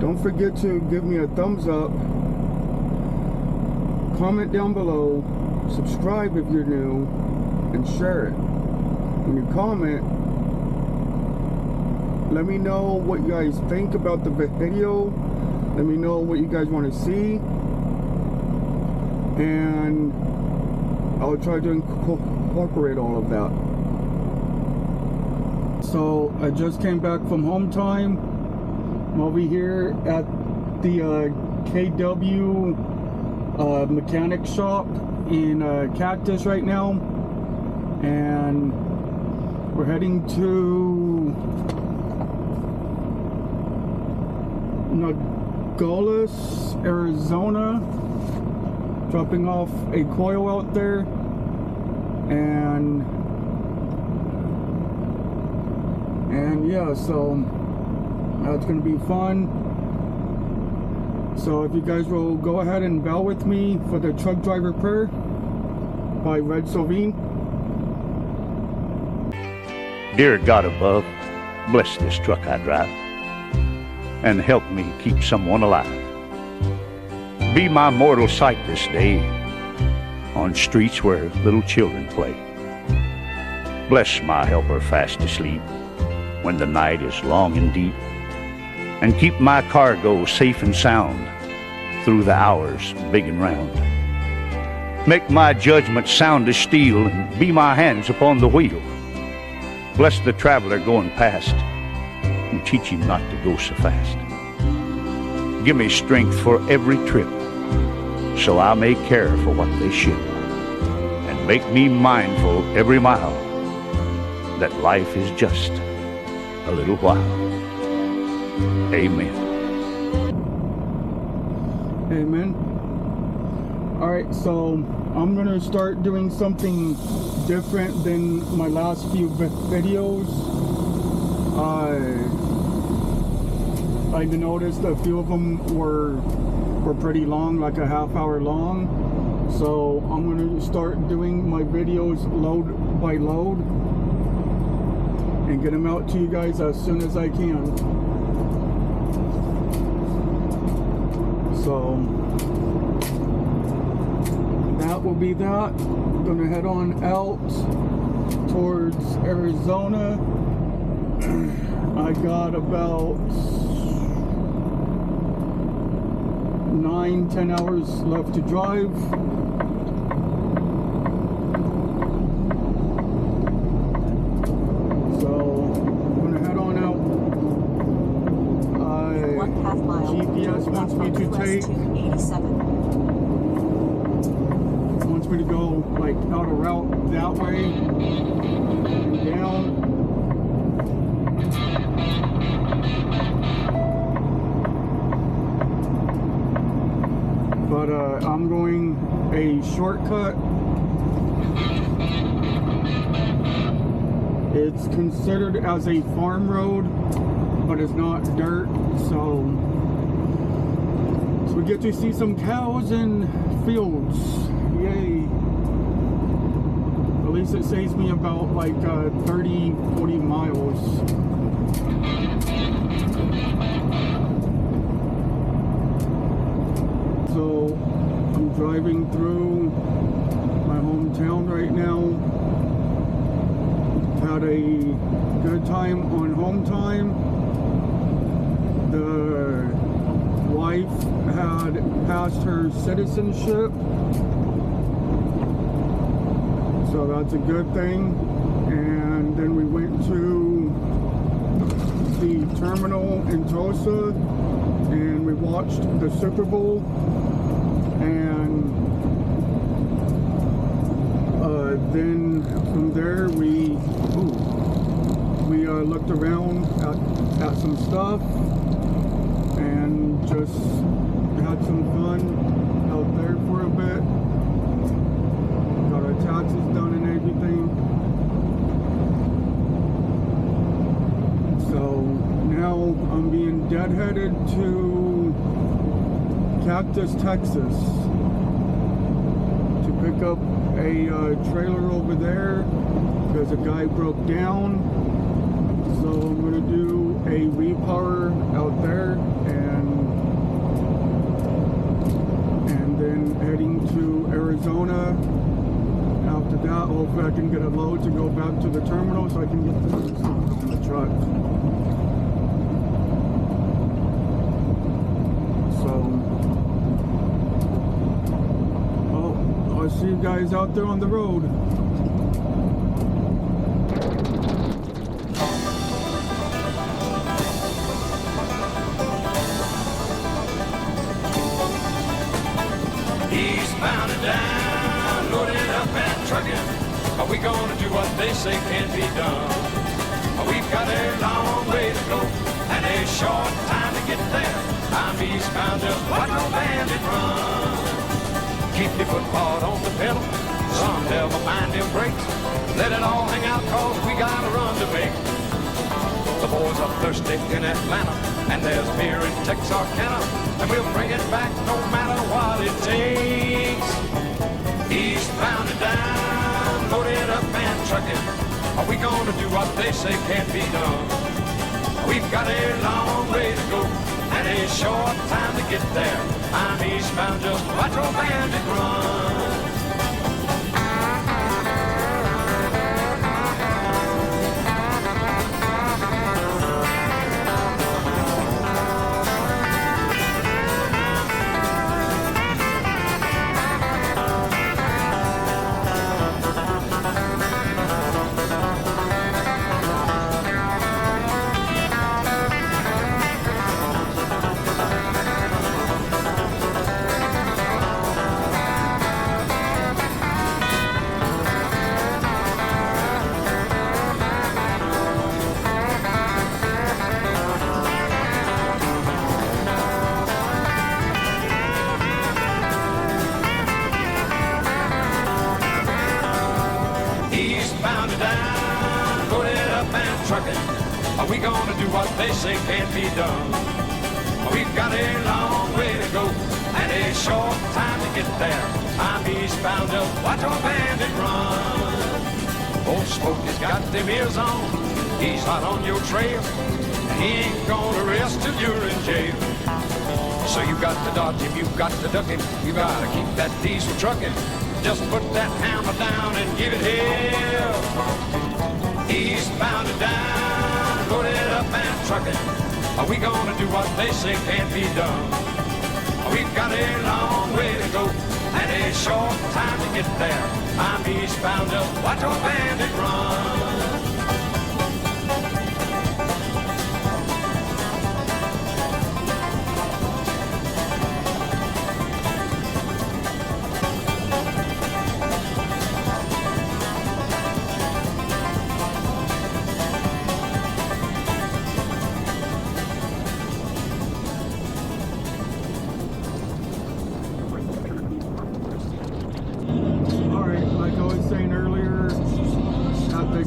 Don't forget to give me a thumbs up, comment down below, subscribe if you're new, and share it. When you comment, let me know what you guys think about the video. Let me know what you guys want to see, and I'll try to incorporate all of that. So I just came back from home time. I'm over here at the KW mechanic shop in Cactus right now, and we're heading to Nogales, Arizona, dropping off a coil out there, and yeah, so that's gonna be fun. So if you guys will go ahead and bow with me for the Truck Driver Prayer by Red Sylvain. Dear God above, bless this truck I drive and help me keep someone alive. Be my mortal sight this day on streets where little children play. Bless my helper fast asleep when the night is long and deep, and keep my cargo safe and sound through the hours big and round. Make my judgment sound as steel and be my hands upon the wheel. Bless the traveler going past and teach him not to go so fast. Give me strength for every trip so I may care for what they ship, and make me mindful every mile that life is just a little while. Amen. Amen. Alright, so I'm gonna start doing something different than my last few videos. I noticed a few of them were pretty long, like a half-hour long. So I'm gonna start doing my videos load by load and get them out to you guys as soon as I can. So that will be that. I'm gonna head on out towards Arizona. I got about 9-10 hours left to drive. GPS wants me to take, wants me to go like out a route that way and down. But I'm going a shortcut. It's considered as a farm road, but it's not dirt, so we get to see some cows and fields. Yay. At least it saves me about like 30-40 miles. So I'm driving through my hometown right now. Had a good time on home time. The wife had passed her citizenship, so that's a good thing. And then we went to the terminal in Tulsa and we watched the Super Bowl, and then from there we looked around at some stuff and just had some fun out there for a bit. Got our taxes done and everything. So now I'm being deadheaded to Cactus, Texas to pick up a trailer over there because a guy broke down. So I'm going to do a repower out there and that. Hopefully I can get a load to go back to the terminal so I can get the on the truck. So, oh, I'll see you guys out there on the road. Eastbound and down, loaded up and trucking. Are we gonna do what they say can't be done? We've got a long way to go and a short time to get there. I'm eastbound, just watch no bandit run. Keep your foot hard on the pedal, some never mind them brakes. Let it all hang out cause we got a run to make. The boys are thirsty in Atlanta, and there's beer in Texarkana, and we'll bring it back no matter what it takes. Eastbound and down, loaded up and trucking. Are we gonna do what they say can't be done? We've got a long way to go and a short time to get there. I'm eastbound, just watch old bandit run. Eastbound and down, loaded up and trucking. Are we gonna do what they say can't be done? We've got a long way to go and a short time to get there. I'm eastbound, just watch our bandit run. Old Smokey's got them ears on, he's hot on your trail, and he ain't gonna rest till you're in jail. So you got to dodge him, you got to duck him, you gotta keep that diesel trucking. Just put that hammer down and give it hell. Eastbound and down, loaded up and trucking. Are we gonna do what they say can't be done? We've got a long way to go and a short time to get there. I'm eastbound, just watch our bandit run.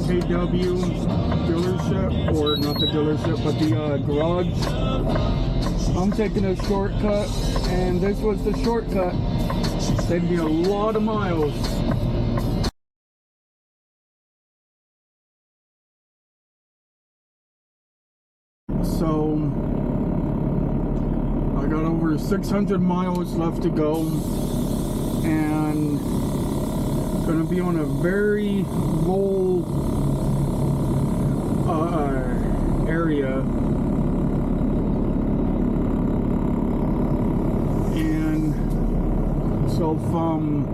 KW dealership, or not the dealership, but the garage. I'm taking a shortcut, and this was the shortcut. Saved me a lot of miles. So I got over 600 miles left to go, and gonna be on a very low area, and so from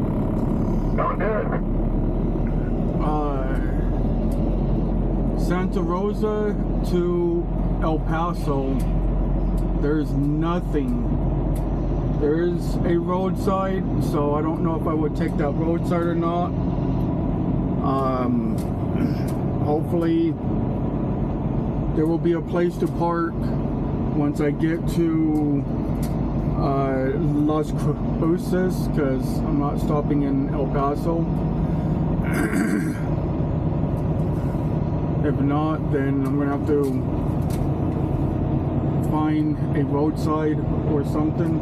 Santa Rosa to El Paso, there's nothing. There is a roadside, so I don't know if I would take that roadside or not. Hopefully there will be a place to park once I get to Las Cruces, because I'm not stopping in El Paso. If not, then I'm gonna have to find a roadside or something.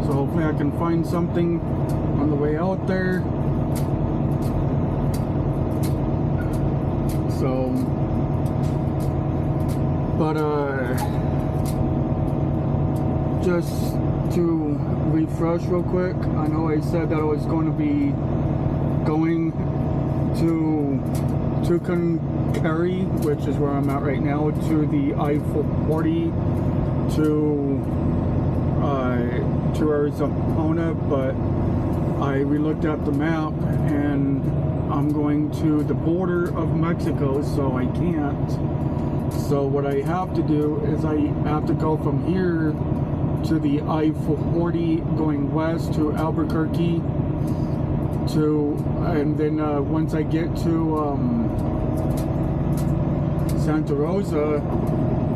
So hopefully I can find something on the way out there. So, but just to refresh real quick, I know I said that I was going to be going to Tucumcari, which is where I'm at right now, to the I-40 to Arizona, but I re-looked at the map and I'm going to the border of Mexico, so I can't. So what I have to do is I have to go from here to the I-40 going west to Albuquerque and then once I get to Santa Rosa,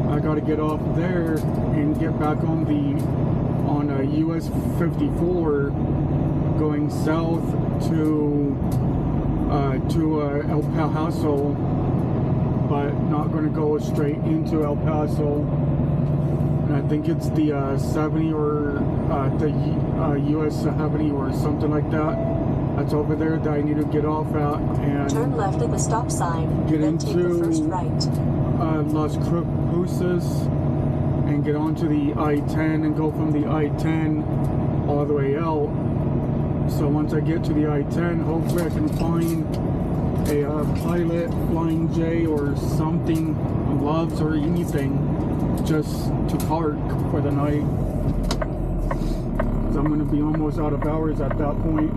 I got to get off there and get back on US 54 going south to El Paso, but not going to go straight into El Paso. And I think it's the 70 or the US 70 or something like that. That's over there that I need to get off at and turn left at the stop sign, get then into take the first right. Las Cruces and get onto the I-10 and go from the I-10 all the way out. So once I get to the I-10, hopefully I can find a Pilot, Flying J or something, Loves or anything, just to park for the night. 'Cause I'm going to be almost out of hours at that point.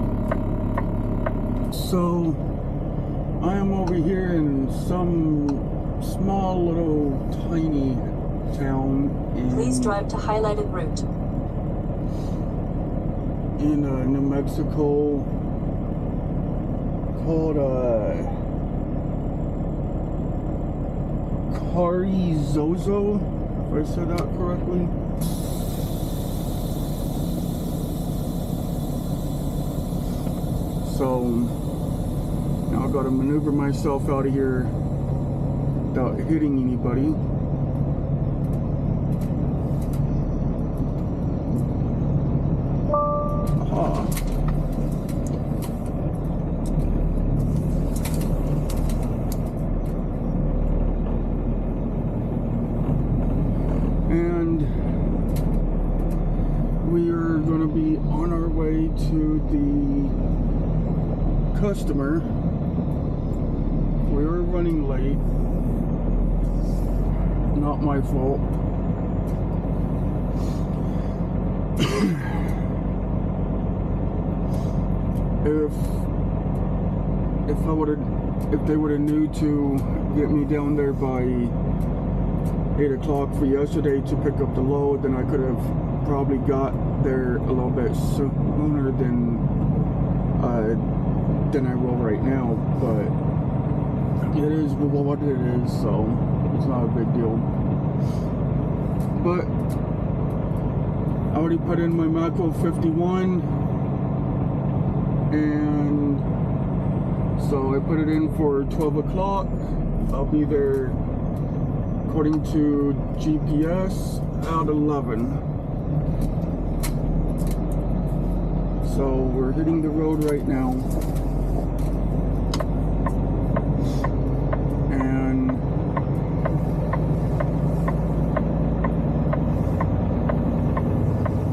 So I am over here in some small little tiny town Please drive to highlighted route. in New Mexico called Carrizozo, if I said that correctly. So now I've got to maneuver myself out of here without hitting anybody. Aha. And we are going to be on our way to the customer. We were running late. Not my fault. If they would have knew to get me down there by 8 o'clock for yesterday to pick up the load, then I could have probably got there a little bit sooner than I will right now. But it is what it is, so it's not a big deal. But I already put in my Macro 51, and so I put it in for 12 o'clock. I'll be there, according to GPS, at 11. So we're hitting the road right now.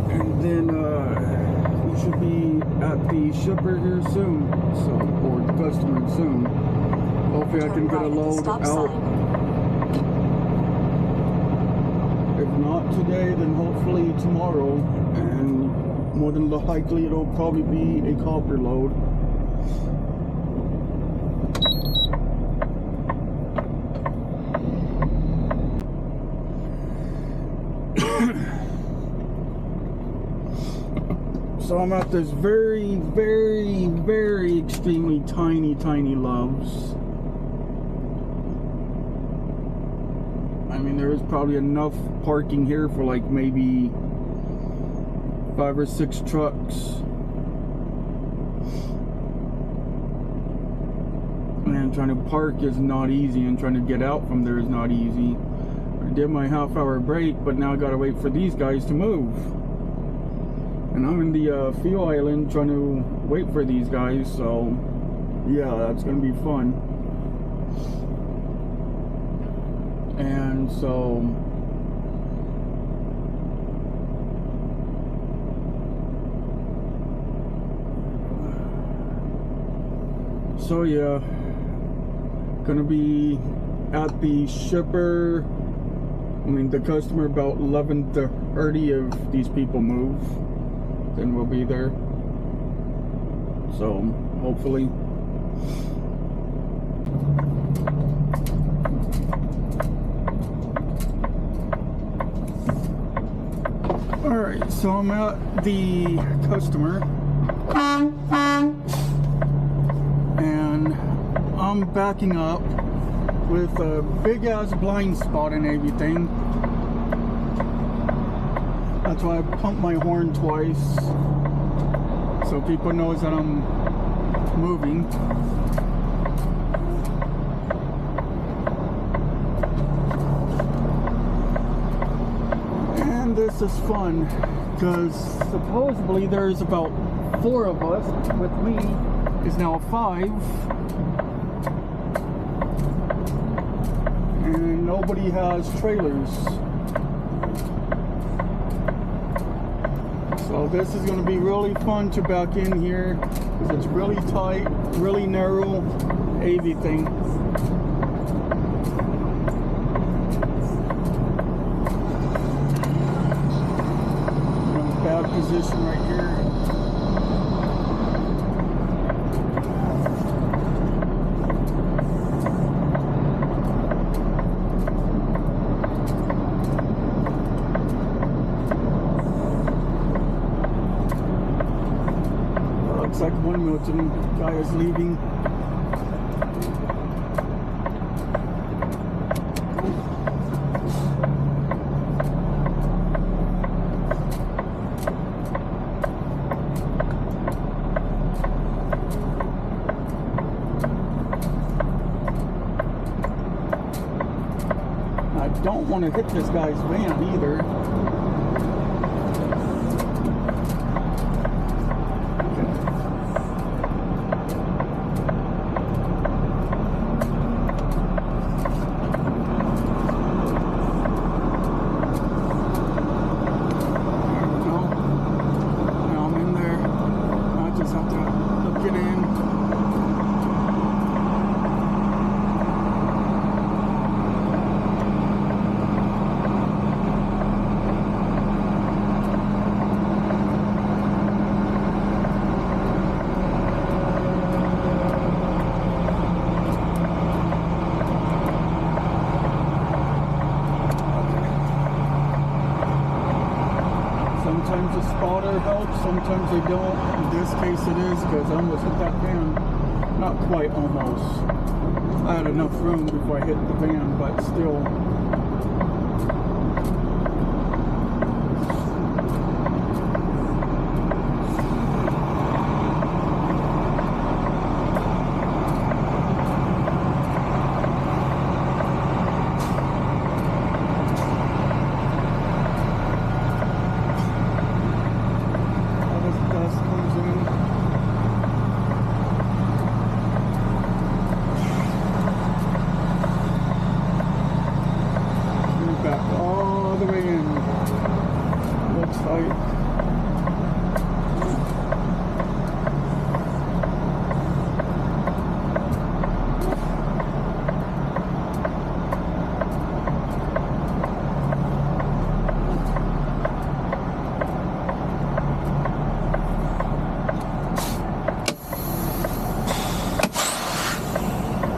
And then we should be at the shipper here soon, so, or the customer soon. Hopefully I can get a load out. If not today, then hopefully tomorrow, and more than likely it'll probably be a copper load. So I'm at this very, very, very extremely tiny Loves. I mean, there is probably enough parking here for like maybe 5 or 6 trucks. And trying to park is not easy, and trying to get out from there is not easy. I did my half-hour break, but now I gotta wait for these guys to move. And I'm in the fuel island trying to wait for these guys, so yeah, that's gonna be fun. And so So yeah, gonna be at the shipper, the customer, about 11:30. If these people move, then we'll be there. So hopefully. Alright, so I'm at the customer and I'm backing up with a big ass blind spot and everything. That's why I pumped my horn twice, so people knows that I'm moving. And this is fun because supposedly there's about 4 of us. With me is now 5, and nobody has trailers. So this is going to be really fun to back in here because it's really tight, really narrow, everything. Bad position right here. Looks like one Milton guy is leaving. I don't want to hit this guy's van either. Now I'm in there. I just have to hook it in. Sometimes the spotter helps, sometimes they don't. In this case it is, because I almost hit that van. Not quite almost. I had enough room before I hit the van, but still. All the way in. Looks like.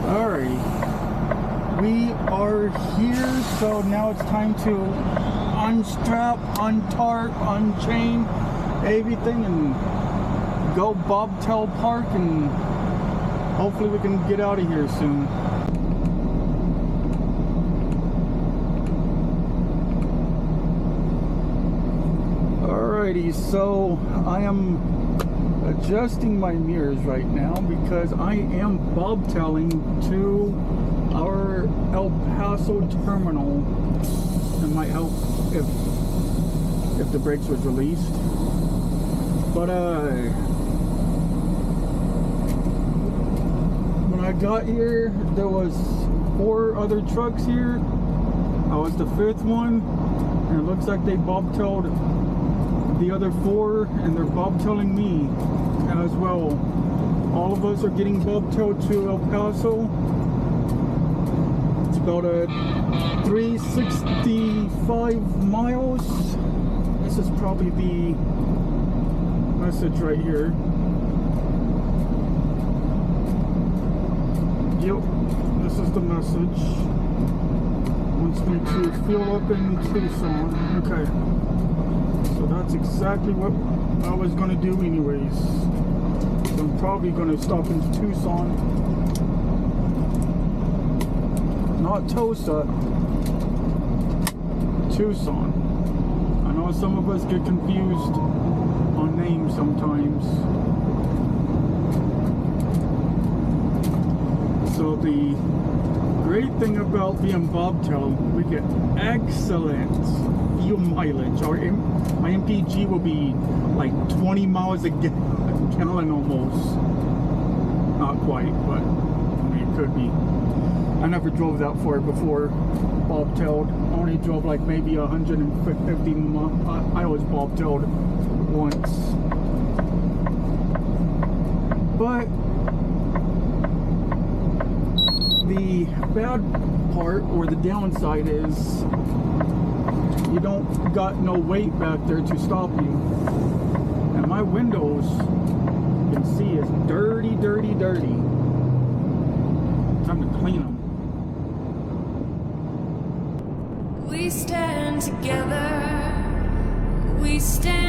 Alright. We are here, so now it's time to unstrap, untarp, unchain everything and go bobtail park, and hopefully we can get out of here soon. Alrighty, so I am adjusting my mirrors right now because I am bobtailing to our El Paso terminal. It might help if the brakes was released. But when I got here, there was 4 other trucks here. I was the 5th one, and it looks like they bobtailed the other 4, and they're bobtailing me as well. all of us are getting bobtailed to El Paso. It's about a 365 miles. This is probably the message right here. Yep, this is the message. Wants me to fill up in Tucson. Okay. So that's exactly what I was gonna do anyways. So I'm probably gonna stop in Tucson. Not Tulsa. Tucson. I know some of us get confused on names sometimes. So the great thing about being bobtail, we get excellent fuel mileage. My MPG will be like 20 miles a gallon almost. Not quite, but I mean, it could be. I never drove that far before bobtailed. I only drove like maybe 150 miles. I was bobtailed once. But the bad part or the downside is you don't got no weight back there to stop you. And my windows, you can see, is dirty, dirty, dirty. Time to clean them. We stand together, we stand